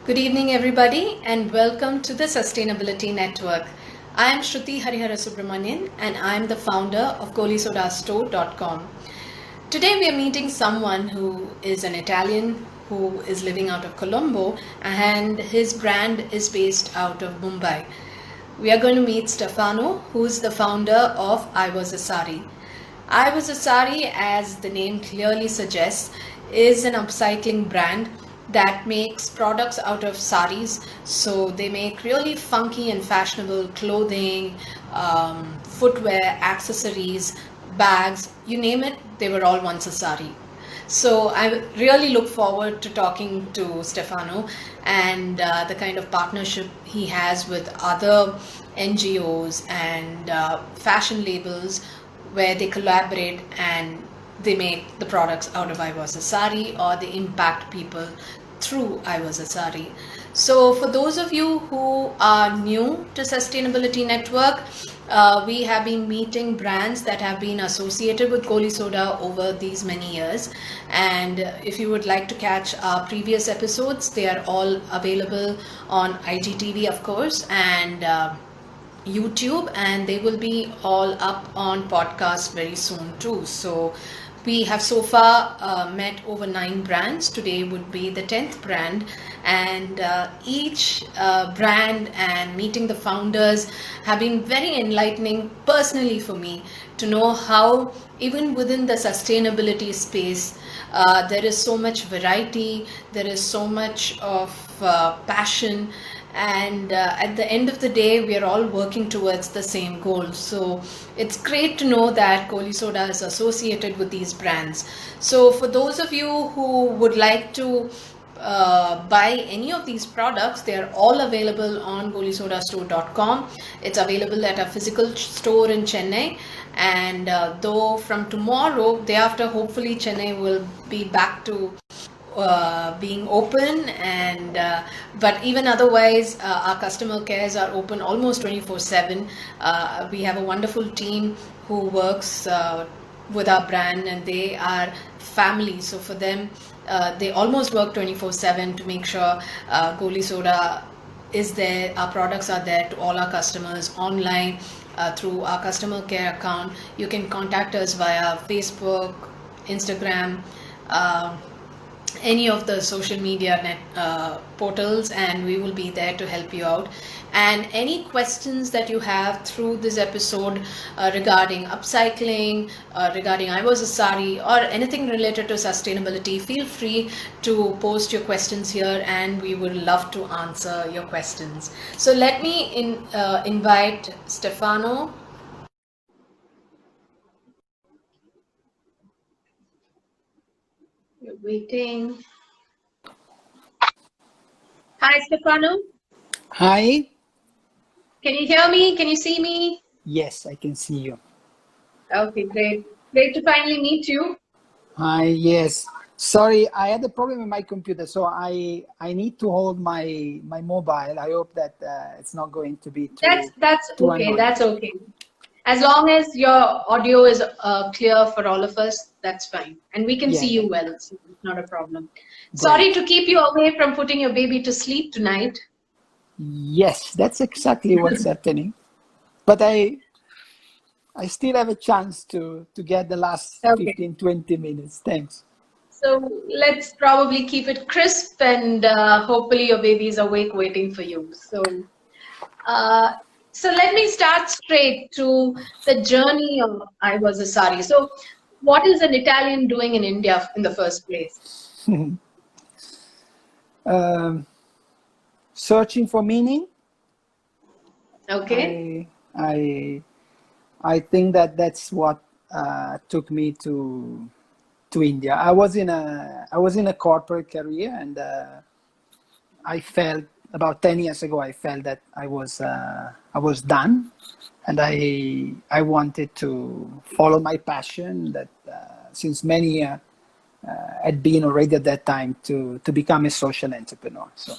Good evening, everybody, and welcome to the Sustainability Network. I am Shruti Harihara Subramanian, and I am the founder of golisodastore.com. Today, we are meeting someone who is an Italian who is living out of Colombo, and his brand is based out of Mumbai. We are going to meet Stefano, who is the founder of I Was a Sari. I Was a Sari, as the name clearly suggests, is an upcycling brand that makes products out of saris. So they make really funky and fashionable clothing, footwear, accessories, bags, you name it, they were all once a sari. So I really look forward to talking to Stefano and the kind of partnership he has with other NGOs and fashion labels where they collaborate and they make the products out of I Was a Sari, or they impact people through I Was a Sari. So for those of you who are new to Sustainability Network, we have been meeting brands that have been associated with Goli Soda over these many years. And if you would like to catch our previous episodes, they are all available on IGTV, of course, and YouTube, and they will be all up on podcast very soon too. So we have so far met over 9 brands. Today would be the 10th brand, and each brand and meeting the founders have been very enlightening personally for me to know how even within the sustainability space there is so much variety, there is so much of passion, and at the end of the day we are all working towards the same goal. So it's great to know that Goli Soda is associated with these brands. So for those of you who would like to buy any of these products, they are all available on golisodastore.com. It's available at a physical store in Chennai, and though from tomorrow, day after, hopefully Chennai will be back to being open, and but even otherwise our customer cares are open almost 24/7. We have a wonderful team who works with our brand, and they are family, so for them they almost work 24/7 to make sure Goli Soda is there, our products are there to all our customers online through our customer care account. You can contact us via Facebook, Instagram, any of the social media portals, and we will be there to help you out. And any questions that you have through this episode regarding upcycling, regarding I Was a Sari, or anything related to sustainability, feel free to post your questions here, and we would love to answer your questions. So let me invite Stefano. You're waiting. Hi, Stefano. Hi. Can you hear me? Can you see me? Yes, I can see you. Okay, great. Great to finally meet you. Hi. Yes. Sorry, I had a problem with my computer, so I need to hold my mobile. I hope that it's not going to be too That's too okay. annoying. That's okay. As long as your audio is clear for all of us, that's fine. And we can see Yeah. you well, so it's not a problem. Sorry Great. to keep you away from putting your baby to sleep tonight. Yes, that's exactly what's happening. But I still have a chance to get the last Okay. 15-20 minutes. Thanks. So let's probably keep it crisp, and hopefully your baby is awake waiting for you. Uh, so let me start straight to the journey of I Was a Sari. So what is an Italian doing in India in the first place? Searching for meaning. Okay. I think that that's what took me to India. I was in a corporate career, and I felt about 10 years ago I felt that I was done, and I wanted to follow my passion that since many years had been already at that time to become a social entrepreneur. So,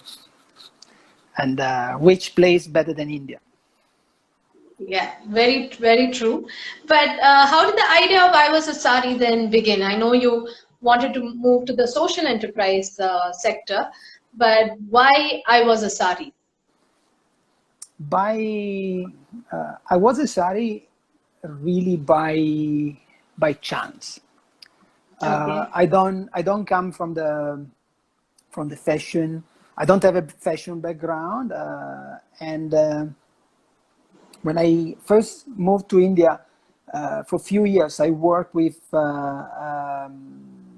and which place better than India? Yeah, very, very true. But how did the idea of I Was a Sari then begin? I know you wanted to move to the social enterprise sector, but why I was a sari? I was a Sari really by chance. Okay. I don't come from the fashion. I don't have a fashion background, and when I first moved to India for a few years, I worked with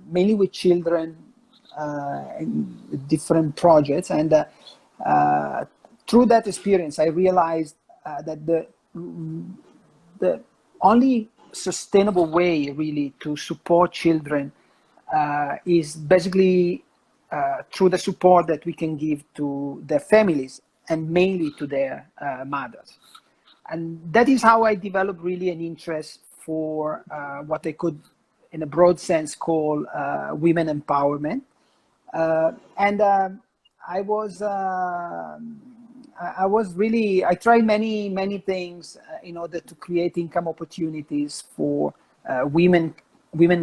mainly with children in different projects, and through that experience, I realized that the only sustainable way really to support children is basically through the support that we can give to their families and mainly to their mothers. And that is how I developed really an interest for what I could, in a broad sense, call women empowerment. And I was I tried many things in order to create income opportunities for women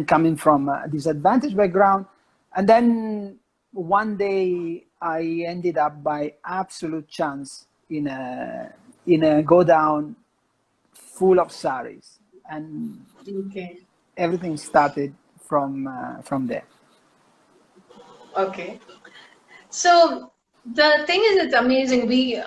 coming from a disadvantaged background. And then one day I ended up by absolute chance in a go down full of saris, and Okay. everything started from there. Okay. So the thing is, it's amazing. We,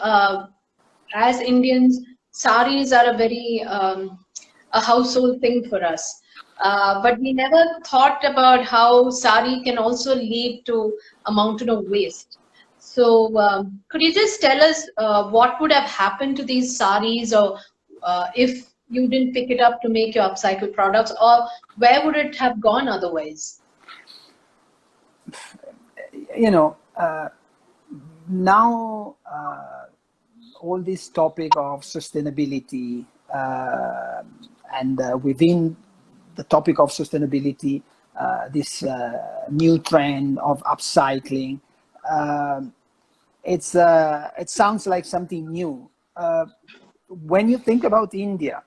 as Indians, saris are a very a household thing for us. But we never thought about how sari can also lead to a mountain of waste. So could you just tell us what would have happened to these saris, or if you didn't pick it up to make your upcycle products, or where would it have gone otherwise? You know, now all this topic of sustainability and within the topic of sustainability, this new trend of upcycling, um it sounds like something new. When you think about India,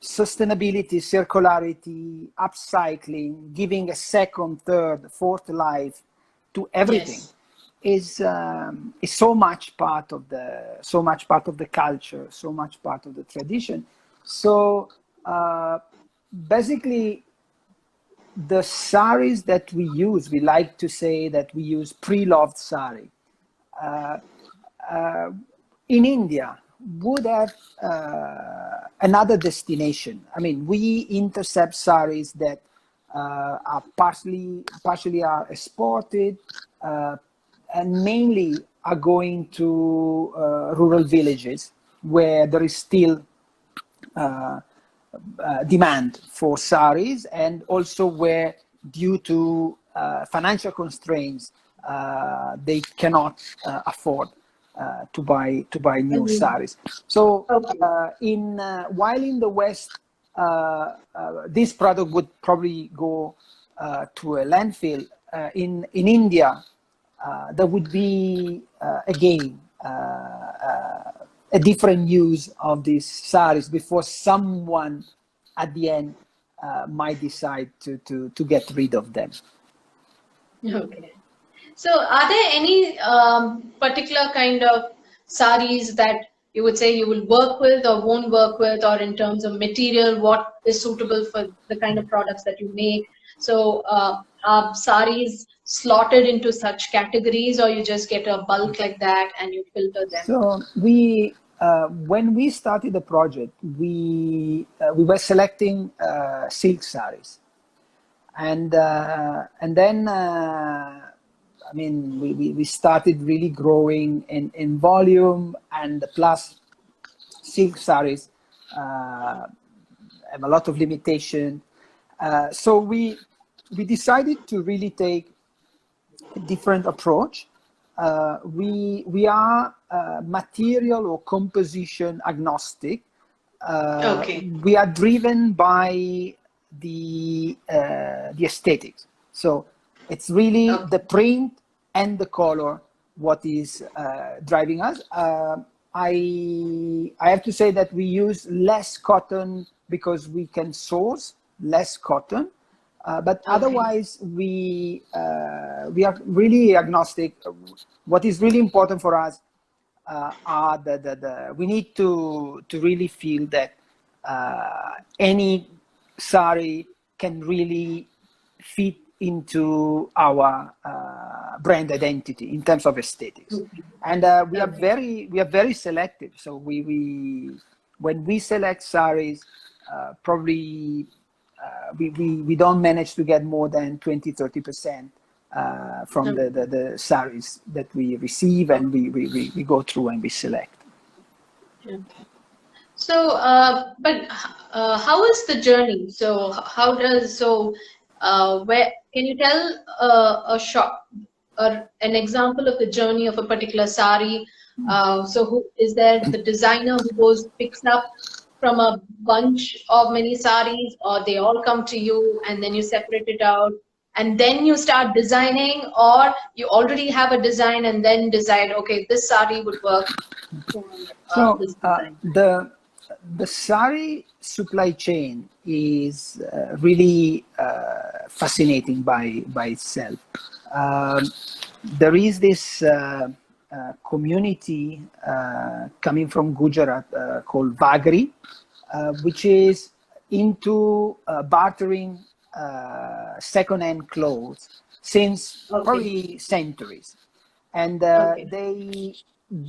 sustainability, circularity, upcycling, giving a second, third, fourth life to everything Yes. is so much part of the culture, so much part of the tradition. So basically, the saris that we use, we like to say that we use pre-loved sari. In India would have another destination. I mean, we intercept saris that are partially are exported and mainly are going to rural villages where there is still uh, demand for saris, and also where, due to financial constraints, they cannot afford to buy new Mhm. saris. So Okay. in while in the West, this product would probably go to a landfill. In India, there would be again a different use of these saris before someone at the end might decide to get rid of them. Okay. So, are there any particular kind of saris that you would say you will work with or won't work with, or in terms of material, what is suitable for the kind of products that you make? So, are saris slotted into such categories, or you just get a bulk like that and you filter them? So when we started the project, we were selecting silk saris, and then I mean we started really growing in volume, and plus silk saris have a lot of limitation. So we decided to really take a different approach. We are material or composition agnostic. Okay. We are driven by the aesthetics. So it's really Okay. the print and the color what is driving us. I have to say that we use less cotton because we can source less cotton. But Okay. otherwise, we are really agnostic. What is really important for us are we need to really feel that any sari can really fit into our brand identity in terms of aesthetics. Okay. And we are very selective. So we when we select saris, probably we don't manage to get more than 20-30% from the saris that we receive, and we go through and we select. Okay. So, how is the journey? So, where can you tell an example of the journey of a particular sari? So, who is there the designer who picks up from a bunch of many saris, or they all come to you and then you separate it out and then you start designing, or you already have a design and then decide, okay, this sari would work for So this design? the sari supply chain is really fascinating by itself. Um, there is this community coming from Gujarat called Vagri, which is into bartering second-hand clothes since Okay. probably centuries, and Okay.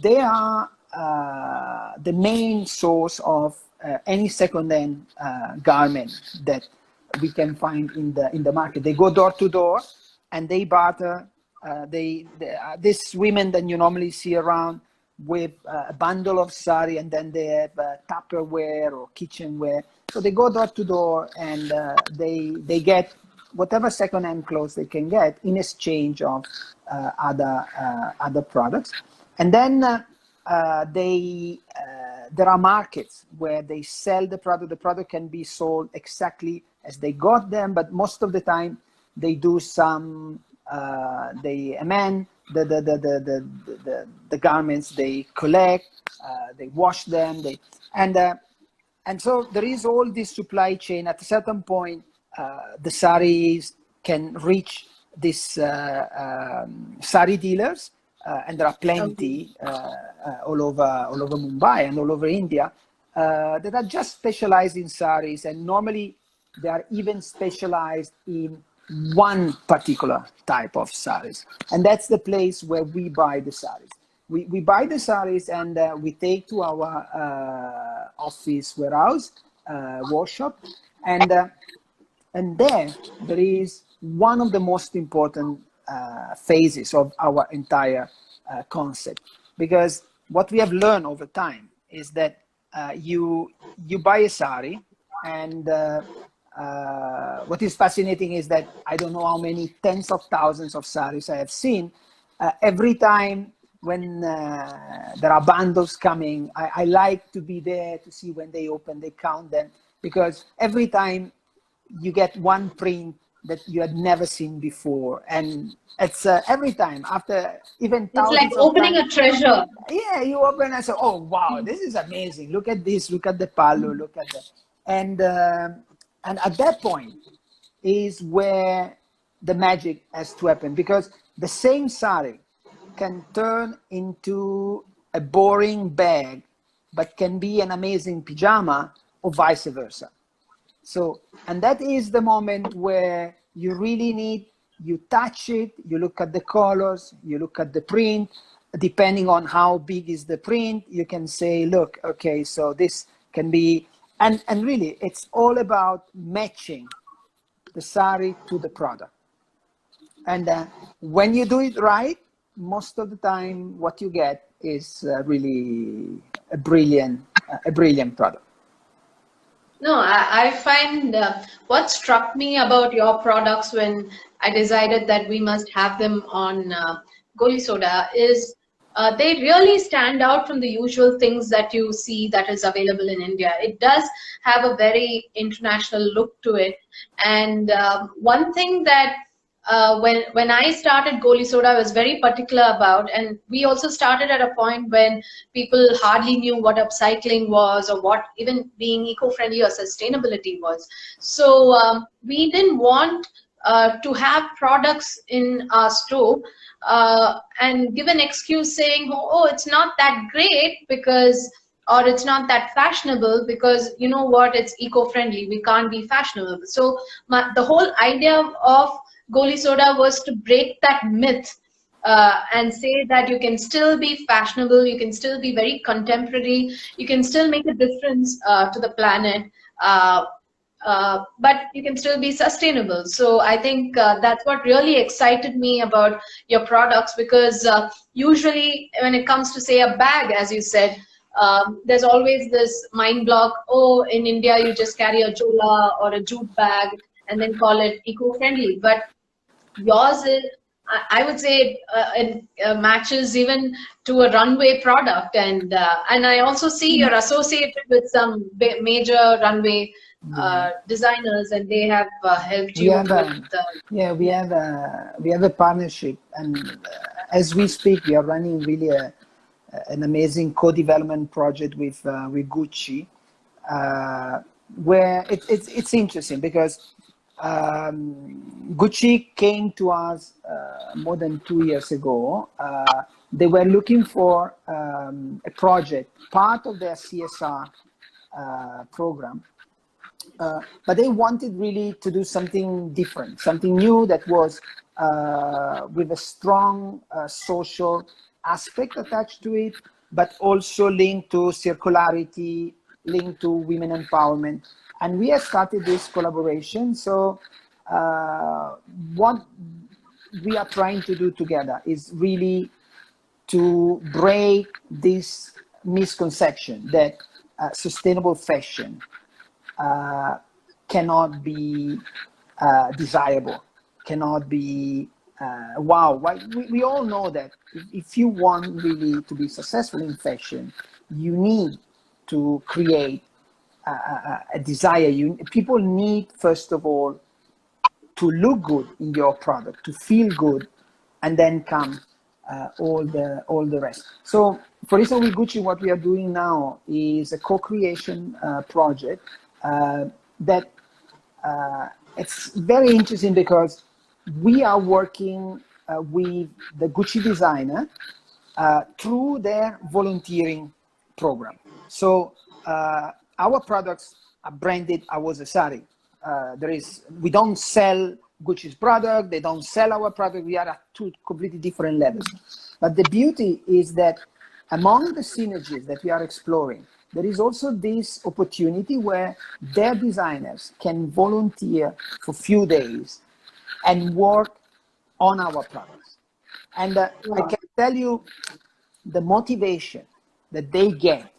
they are the main source of any second-hand garment that we can find in the market. They go door to door and they barter. These women that you normally see around with a bundle of sari, and then they have Tupperware or kitchenware. So they go door to door and they get whatever second-hand clothes they can get in exchange of other products. And then there are markets where they sell the product. The product can be sold exactly as they got them, but most of the time they do some they amend the garments they collect, they wash them, and so there is all this supply chain. At a certain point, the saris can reach these sari dealers, and there are Okay. plenty all over Mumbai and all over India that are just specialized in saris, and normally they are even specialized in one particular type of saris, and that's the place where we buy the saris. We buy the saris and we take to our office warehouse workshop, and there is one of the most important phases of our entire concept, because what we have learned over time is that you buy a sari, and what is fascinating is that I don't know how many tens of thousands of saris I have seen. Every time when there are bundles coming, I like to be there to see when they open, they count them, because every time you get one print that you had never seen before, and it's every time after even It's like thousands of opening times. a treasure. Yeah, you open and say, "Oh wow, this is amazing! Look at this! Look at the pallu! Look at that!" And at that point is where the magic has to happen, because the same sari can turn into a boring bag, but can be an amazing pajama, or vice versa. So, and that is the moment where you really need, you touch it, you look at the colors, you look at the print. Depending on how big is the print, you can say, look, okay, so this can be, and really, it's all about matching the sari to the product. And when you do it right, most of the time, what you get is really a brilliant product. No, I find what struck me about your products when I decided that we must have them on Goli Soda is they really stand out from the usual things that you see that is available in India. It does have a very international look to it. And one thing that when I started Goli Soda, I was very particular about, and we also started at a point when people hardly knew what upcycling was or what even being eco-friendly or sustainability was. So we didn't want to have products in our store and give an excuse saying, oh, it's not that great because, or it's not that fashionable because, you know what, it's eco-friendly, we can't be fashionable. So the whole idea of Goli Soda was to break that myth and say that you can still be fashionable, you can still be very contemporary, you can still make a difference to the planet, but you can still be sustainable. So I think that's what really excited me about your products, because usually when it comes to, say, a bag, as you said, there's always this mind block. Oh, in India, you just carry a chola or a jute bag and then call it eco-friendly. But yours is, I would say, it matches even to a runway product, and I also see you're associated with some major runway Yeah. designers, and they have helped We you have with. yeah, Yeah. we have a partnership, and as we speak, we are running really an amazing co-development project with Gucci, uh, where it's interesting because Gucci came to us more than 2 years ago. They were looking for a project, part of their CSR program, but they wanted really to do something different, something new that was with a strong social aspect attached to it, but also linked to circularity, linked to women empowerment. And we have started this collaboration. So what we are trying to do together is really to break this misconception that sustainable fashion uh, cannot be desirable, cannot be wow. We all know that if you want really to be successful in fashion, you need to create a desire. People need, first of all, to look good in your product, to feel good, and then come all the rest. So, for instance, with Gucci, what we are doing now is a co-creation project that it's very interesting because we are working with the Gucci designer through their volunteering program. So our products are branded I Was a Sari. We don't sell Gucci's product, they don't sell our product, we are at two completely different levels. But the beauty is that among the synergies that we are exploring, there is also this opportunity where their designers can volunteer for a few days and work on our products. And I can tell you the motivation that they get.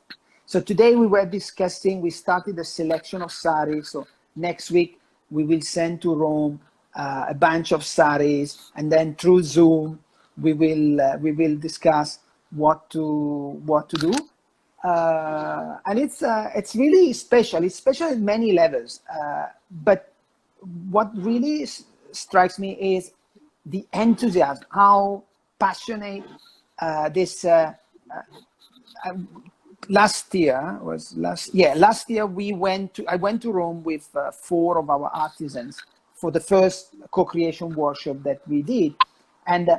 So today we were discussing, we started a selection of saris. So next week we will send to Rome a bunch of saris, and then through Zoom we will discuss what to do. And it's really special. It's special at many levels. But what really strikes me is the enthusiasm, how passionate this last year was last year I went to Rome with four of our artisans for the first co-creation workshop that we did, and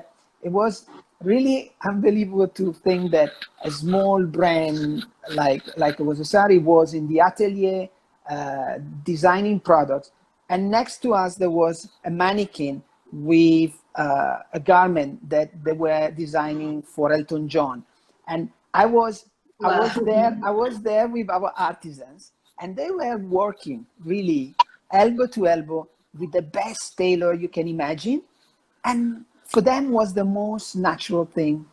it was really unbelievable to think that a small brand like it was a Sari was in the atelier designing products, and next to us there was a mannequin with a garment that they were designing for Elton John, and I was there with our artisans, and they were working really elbow to elbow with the best tailor you can imagine, and for them was the most natural thing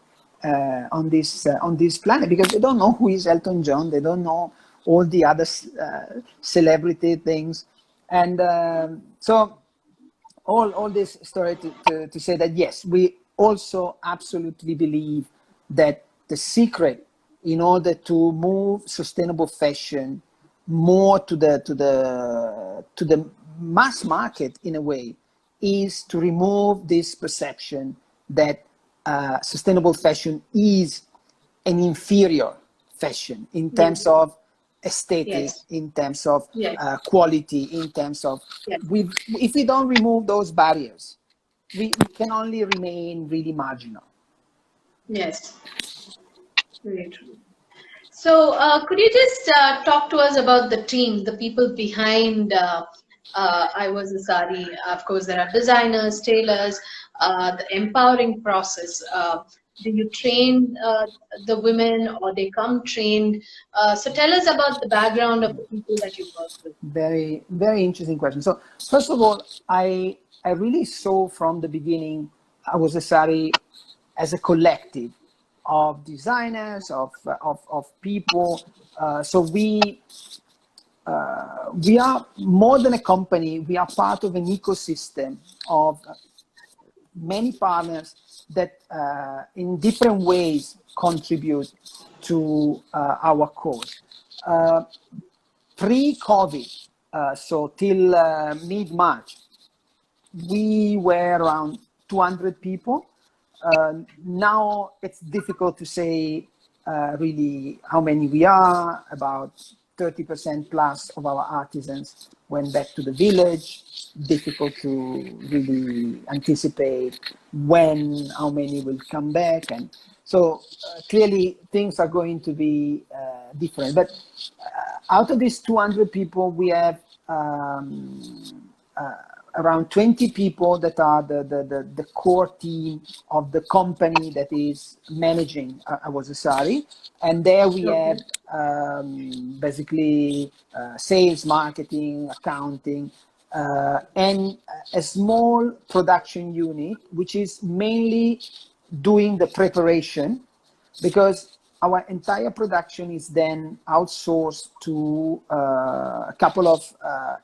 on this planet, because they don't know who is Elton John, they don't know all the other celebrity things, and so all this story to say that yes, we also absolutely believe that the secret in order to move sustainable fashion more to the mass market in a way is to remove this perception that sustainable fashion is an inferior fashion in terms Yes. of aesthetic, Yes. in terms of Yes. quality, in terms of Yes. if we don't remove those barriers, we can only remain really marginal. Yes. Very true. So, could you just talk to us about the team, the people behind I Was a Sari? Of course, there are designers, tailors, the empowering process. Do you train the women or they come trained? So, tell us about the background of the people that you work with. Very, very interesting question. So first of all, I really saw from the beginning I Was a Sari as a collective of designers, of people. So we are more than a company. We are part of an ecosystem of many partners that in different ways contribute to our cause. Pre-COVID, so till mid-March, we were around 200 people. Now it's difficult to say really how many we are. About 30% plus of our artisans went back to the village. Difficult to really anticipate when, how many will come back. And so clearly things are going to be different. But out of these 200 people, we have around 20 people that are the core team of the company that is managing I Was a Sari. And there we Okay. have basically sales, marketing, accounting, and a small production unit, which is mainly doing the preparation, because our entire production is then outsourced to a couple of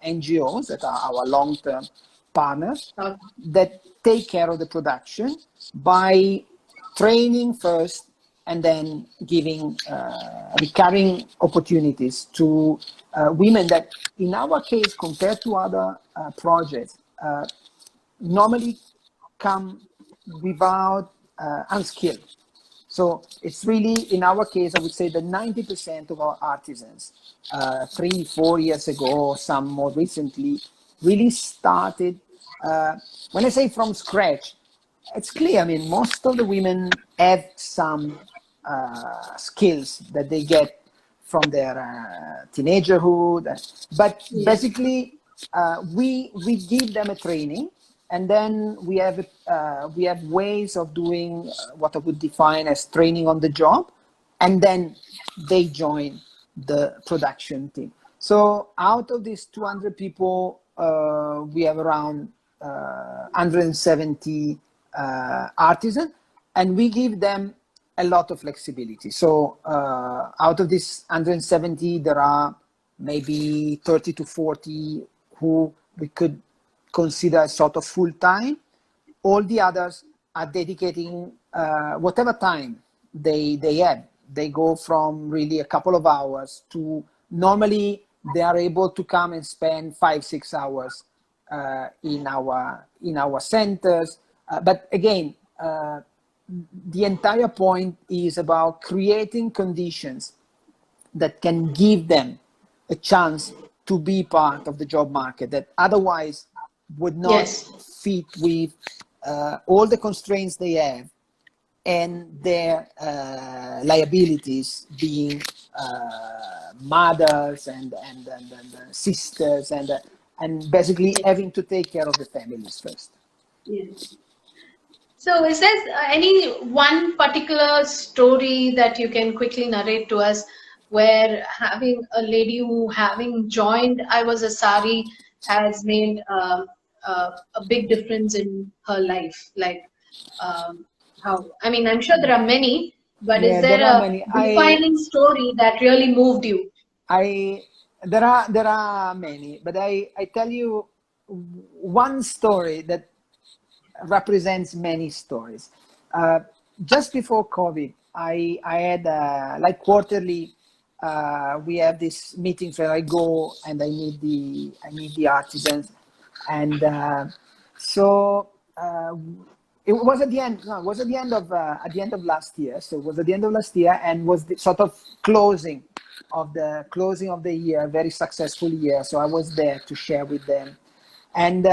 NGOs that are our long-term partners Okay. that take care of the production by training first and then giving recurring opportunities to women that, in our case, compared to other projects, normally come without unskilled. So it's really, in our case, I would say that 90% of our artisans, 3, 4 years ago, some more recently, really started, when I say from scratch, it's clear. I mean, most of the women have some skills that they get from their teenagerhood, but Yes. basically we give them a training, and then we have ways of doing what I would define as training on the job, and then they join the production team. So out of these 200 people, we have around 170 artisans, and we give them a lot of flexibility. So out of this 170, there are maybe 30 to 40 who we could consider as sort of full time. All the others are dedicating whatever time they have. They go from really a couple of hours to, normally they are able to come and spend 5, 6 hours in our centers. But again, the entire point is about creating conditions that can give them a chance to be part of the job market that otherwise would not Yes. fit with all the constraints they have and their liabilities, being mothers and sisters, and basically Yes. having to take care of the families first. Yes. So, is there any one particular story that you can quickly narrate to us where having a lady who, having joined I Was a Sari, has made a big difference in her life? Like, how? I mean, I'm sure there are many, but is Yeah, there there are a many. defining story that really moved you? I, there are many, but I tell you one story that represents many stories. Uh, just before COVID, I had like quarterly. We have these meetings where I go and I meet the artisans, and So it was at the end. No, it was at the end of last year. So it was at the end of last year, and was the sort of closing of the year, very successful year. So I was there to share with them, and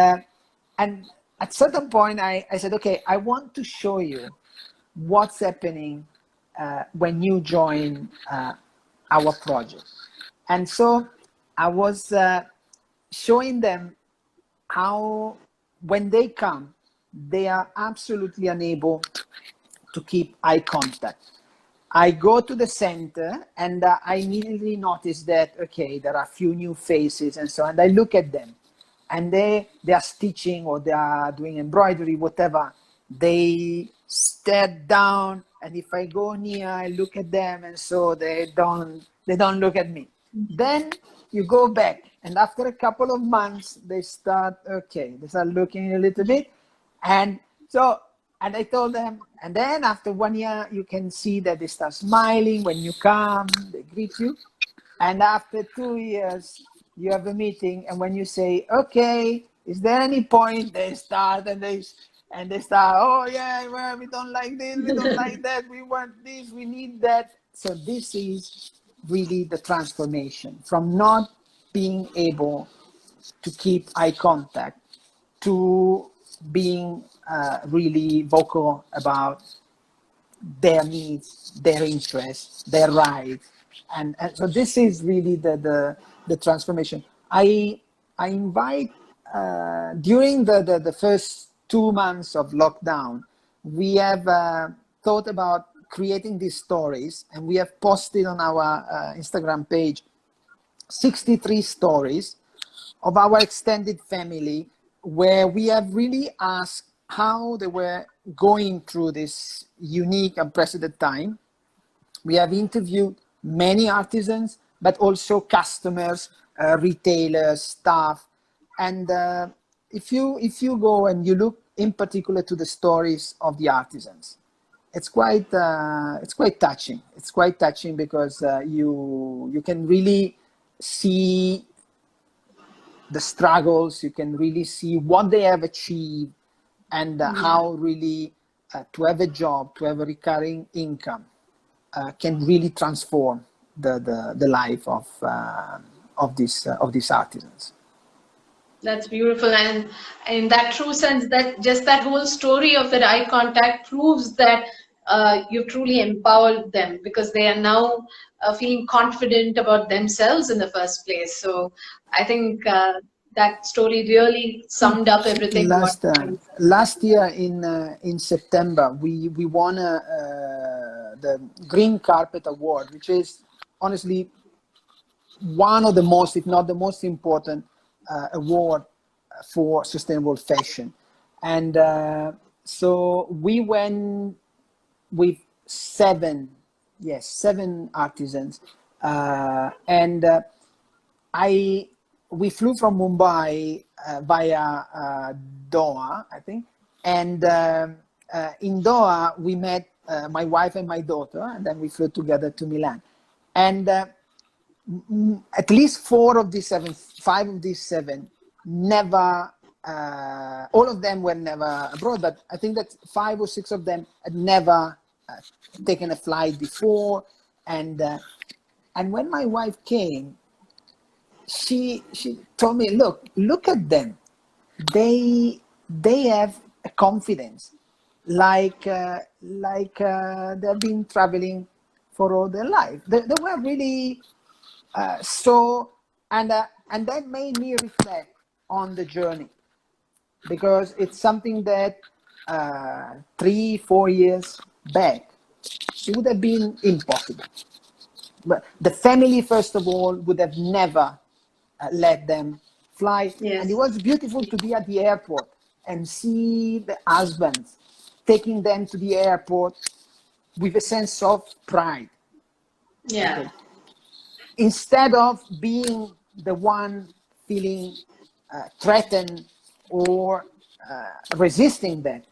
and at certain point I said, okay, I want to show you what's happening when you join our project. And so I was showing them how, when they come, they are absolutely unable to keep eye contact. I go to the center and I immediately notice that, okay, there are a few new faces and so on. And I look at them and they are stitching or they are doing embroidery, whatever. They stare down, and if I go near, I look at them, and so they don't look at me. Then you go back, and after a couple of months, they start looking a little bit, and so, and I told them, and then after 1 year, you can see that they start smiling when you come, they greet you. And after 2 years, you have a meeting, and when you say, okay, is there any point, they start and they start, oh yeah, well, we don't like this, we don't like that, we want this, we need that. So this is really the transformation from not being able to keep eye contact to being really vocal about their needs, their interests, their rights, and so this is really the transformation. I invite during the first 2 months of lockdown, we have thought about creating these stories, and we have posted on our Instagram page 63 stories of our extended family, where we have really asked how they were going through this unique, unprecedented time. We have interviewed many artisans, but also customers, retailers, staff. And if you go and you look in particular to the stories of the artisans, it's quite touching. It's quite touching because you can really see the struggles, you can really see what they have achieved, and how really to have a job, to have a recurring income can really transform the life of these artisans. That's beautiful, and in that true sense, that just that whole story of that eye contact proves that you've truly empowered them, because they are now feeling confident about themselves in the first place. So I think that story really summed up everything. Last year in September, we won the Green Carpet Award, which is honestly one of the most, if not the most important award for sustainable fashion. And so we went with seven artisans, and we flew from Mumbai via Doha, I think, and in Doha we met my wife and my daughter, and then we flew together to Milan. And at least five of these seven never, all of them were never abroad, but I think that 5 or 6 of them had never taken a flight before. And when my wife came, she told me, look at them. They have a confidence like they've been traveling for all their life. They were really and that made me reflect on the journey, because it's something that 3-4 years back it would have been impossible. But the family, first of all, would have never let them fly. Yes. And it was beautiful to be at the airport and see the husbands taking them to the airport with a sense of pride. Yeah. Okay. Instead of being the one feeling threatened or resisting that,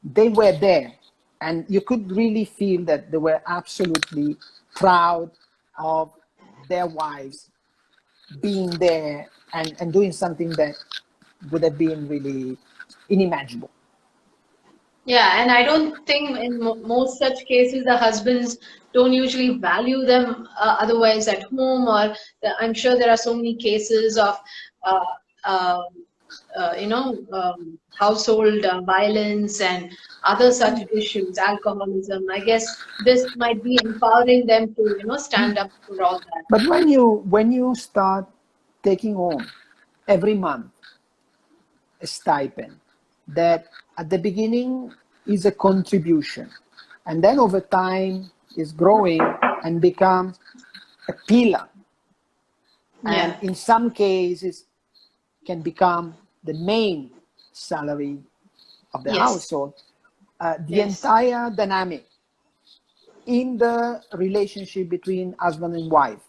they were there. And you could really feel that they were absolutely proud of their wives being there and doing something that would have been really unimaginable. Yeah, and I don't think in most such cases the husbands don't usually value them otherwise at home, or I'm sure there are so many cases of, uh, um household violence and other such issues, alcoholism. I guess this might be empowering them to, stand up for all that. But when you start taking home every month a stipend that at the beginning is a contribution and then over time is growing and becomes a pillar, and Yeah. in some cases can become the main salary of the Yes. household, the Yes. entire dynamic in the relationship between husband and wife,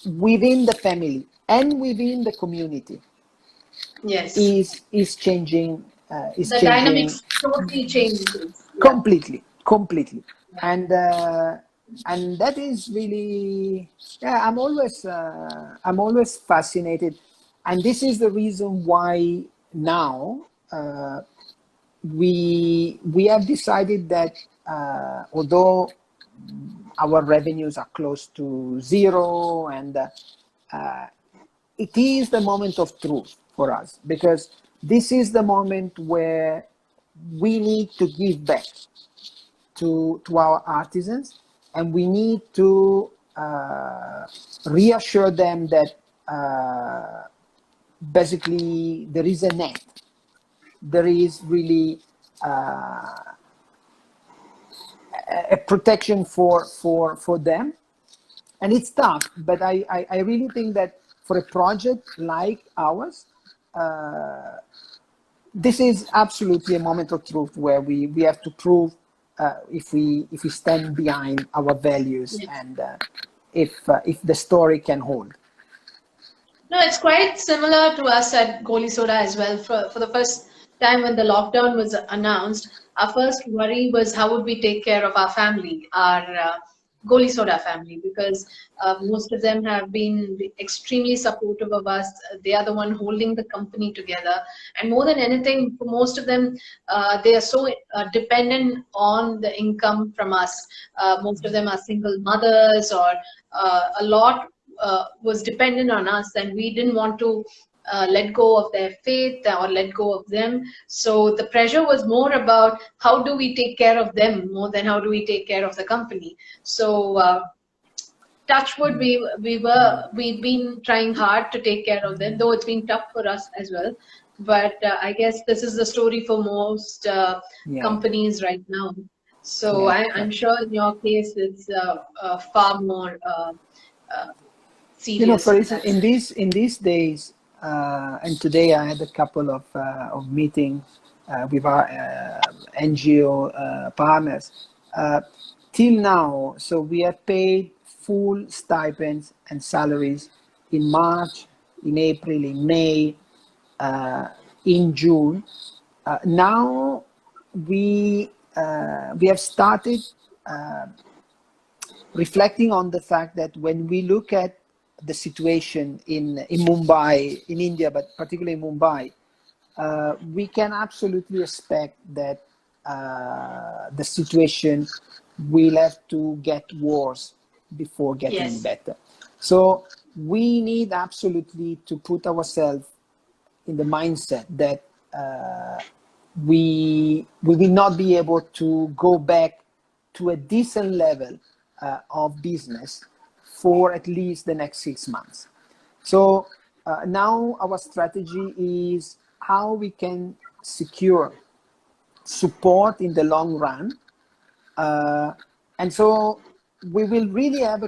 within the family and within the community, Yes. is changing, is The changing dynamics totally changes. Yeah. completely, Yeah. and that is really, yeah. I'm always fascinated, and this is the reason why now we have decided that although our revenues are close to zero, and it is the moment of truth for us, because this is the moment where we need to give back to our artisans, and we need to reassure them that basically there is a net, there is really a protection for them. And it's tough, but I really think that for a project like ours, this is absolutely a moment of truth where we have to prove if we stand behind our values, Yes. and if the story can hold. No, it's quite similar to us at Goli Soda as well. For the first time when the lockdown was announced, our first worry was how would we take care of our family, our Goli Soda family, because most of them have been extremely supportive of us. They are the one holding the company together. And more than anything, for most of them, they are so dependent on the income from us. Most of them are single mothers, or a lot was dependent on us, and we didn't want to let go of their faith or let go of them. So the pressure was more about how do we take care of them more than how do we take care of the company. So touchwood, we've been trying hard to take care of them, though it's been tough for us as well. But I guess this is the story for most Yeah, companies right now. So yeah, I'm yeah. sure in your case it's far more uh, You know, serious for in instance, that. in these days, and today I had a couple of meetings with our NGO partners. Uh, till now, so we have paid full stipends and salaries in March, in April, in May, uh, in June. Now we have started reflecting on the fact that when we look at the situation in Mumbai, in India, but particularly in Mumbai, we can absolutely expect that the situation will have to get worse before getting Yes, better. So we need absolutely to put ourselves in the mindset that we will not be able to go back to a decent level of business for at least the next 6 months. So now our strategy is how we can secure support in the long run, uh, and so we will really have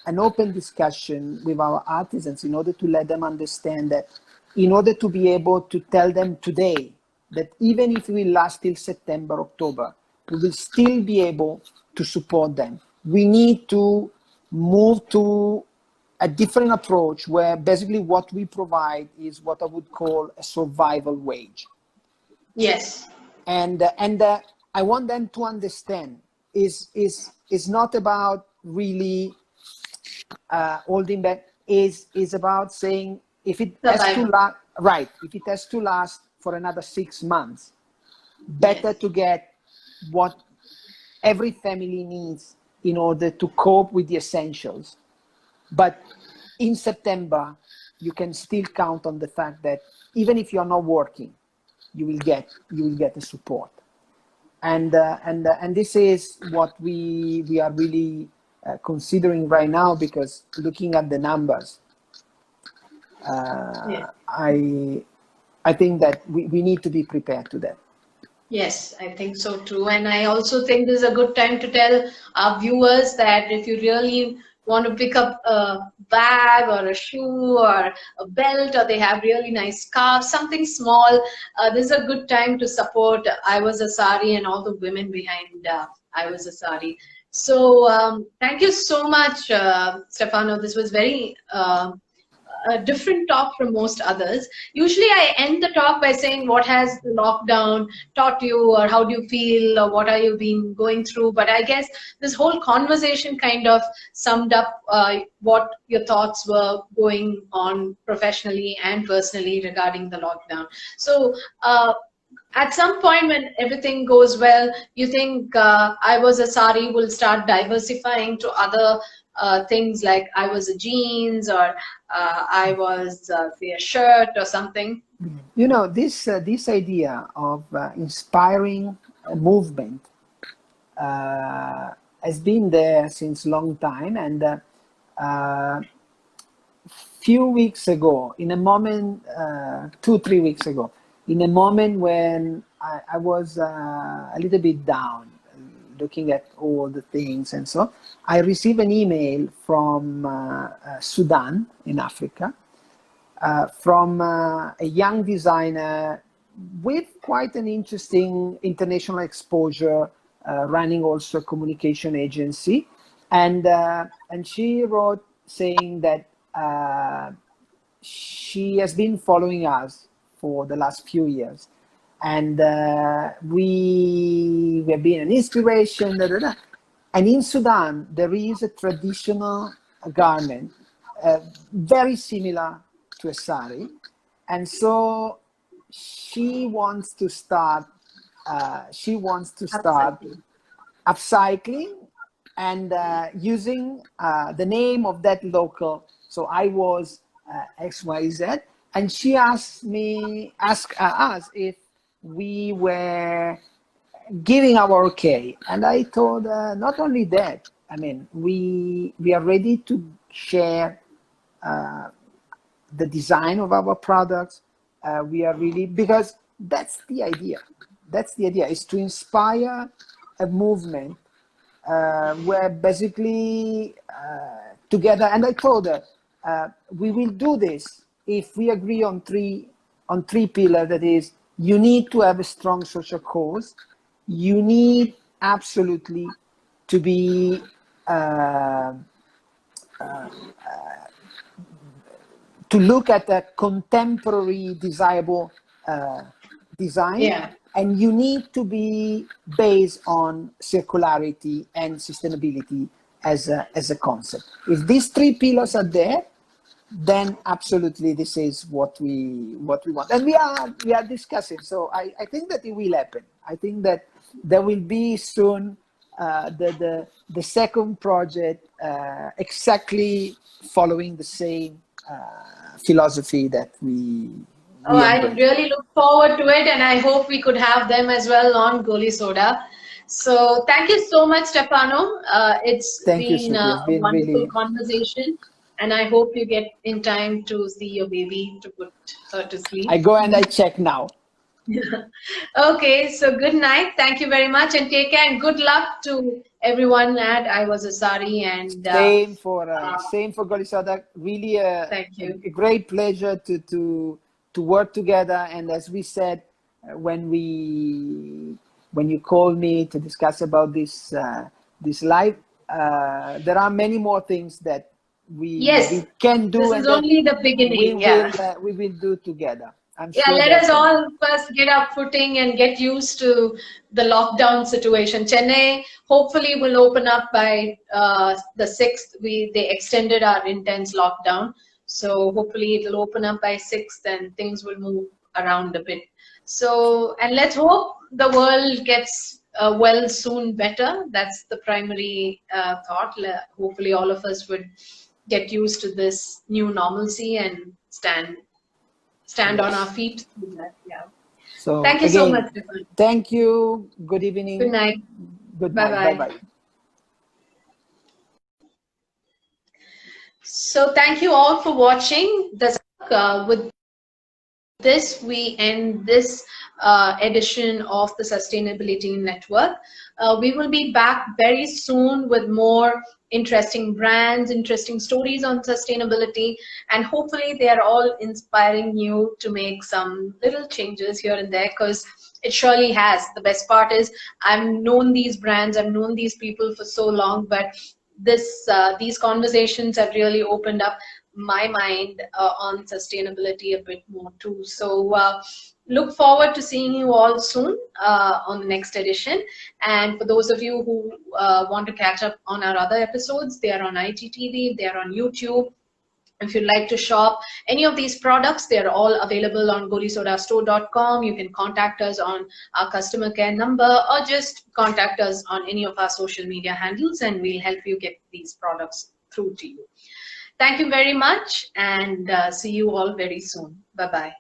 an open discussion with our artisans in order to let them understand that, in order to be able to tell them today that even if we last till September, October, we will still be able to support them. We need to move to a different approach where basically what we provide is what I would call a survival wage. yes, And I want them to understand is not about really holding back. Is about saying if it has to survival. last, right, if it has to last for another 6 months. Better to get what every family needs in order to cope with the essentials. But in September, you can still count on the fact that even if you're not working, you will get the support. And this is what we are really considering right now, because looking at the numbers, I think that we need to be prepared to that. Yes, I think so too. And I also think this is a good time to tell our viewers that if you really want to pick up a bag or a shoe or a belt, or they have really nice scarves, something small, this is a good time to support I Was a Sari and all the women behind I Was a Sari. So thank you so much, Stefano. This was very a different talk from most others. Usually I end the talk by saying, what has the lockdown taught you, or how do you feel, or what are you been going through? But I guess this whole conversation kind of summed up what your thoughts were going on professionally and personally regarding the lockdown. So at some point when everything goes well, you think I Was a Sari will start diversifying to other things like I Was a Jeans, or I was say a shirt or something? You know, this idea of inspiring a movement has been there since long time, and few weeks ago, in a moment, 2-3 weeks ago, in a moment when I was a little bit down, looking at all the things, and so I received an email from Sudan in Africa, from a young designer with quite an interesting international exposure, running also a communication agency, and she wrote saying that she has been following us for the last few years, and we have been an inspiration. Da, da, da. And in Sudan, there is a traditional garment very similar to a sari, and so she wants to start. Upcycling and using the name of that local. So I was XYZ, and she asked us if we were giving our okay. And I told her, not only that, I mean, we are ready to share the design of our products. We are really, because that's the idea. That's the idea, is to inspire a movement where basically together, and I told her, we will do this if we agree on three pillars. That is, you need to have a strong social cause. You need absolutely to be to look at a contemporary desirable design. Yeah. And you need to be based on circularity and sustainability as a concept. If these three pillars are there, then absolutely this is what we want. And we are discussing. So I think that it will happen. I think that there will be soon the second project exactly following the same philosophy that we I embrace. really look forward to it, and I hope we could have them as well on Goli Soda. So thank you so much, Stefano. It's Thank you, been Shruti. a It's been wonderful really. conversation, and I hope you get in time to see your baby to put her to sleep. I go and I check now. Okay, so good night. Thank you very much, and take care, and good luck to everyone at I Was a Sari. And same for Golisada. Really thank you. a great pleasure to work together. And as we said, when you called me to discuss about this live, there are many more things that we can do. This and is only the beginning. We will do together. I'm Yeah, sure let that, us all first get our footing and get used to the lockdown situation. Chennai hopefully will open up by the 6th. They extended our intense lockdown. So hopefully it'll open up by 6th and things will move around a bit. So, and let's hope the world gets well soon better. That's the primary thought. Hopefully all of us would get used to this new normalcy and stand on our Yes. feet. Yeah. So Thank you so much, again, Stefano. thank you. Good Good evening. night. Good Bye night. Bye bye. bye. So thank you all for watching. With this, we end this edition of the Sustainability Network. We will be back very soon with more interesting brands, interesting stories on sustainability, and hopefully they are all inspiring you to make some little changes here and there, because it surely has. The best part is I've known these brands, I've known these people for so long, but these conversations have really opened up my mind on sustainability a bit more too. So look forward to seeing you all soon on the next edition. And for those of you who want to catch up on our other episodes, they are on IGTV, they are on YouTube. If you'd like to shop any of these products, they're all available on golisodastore.com. You can contact us on our customer care number, or just contact us on any of our social media handles, and we'll help you get these products through to you. Thank you very much, and see you all very soon. Bye-bye.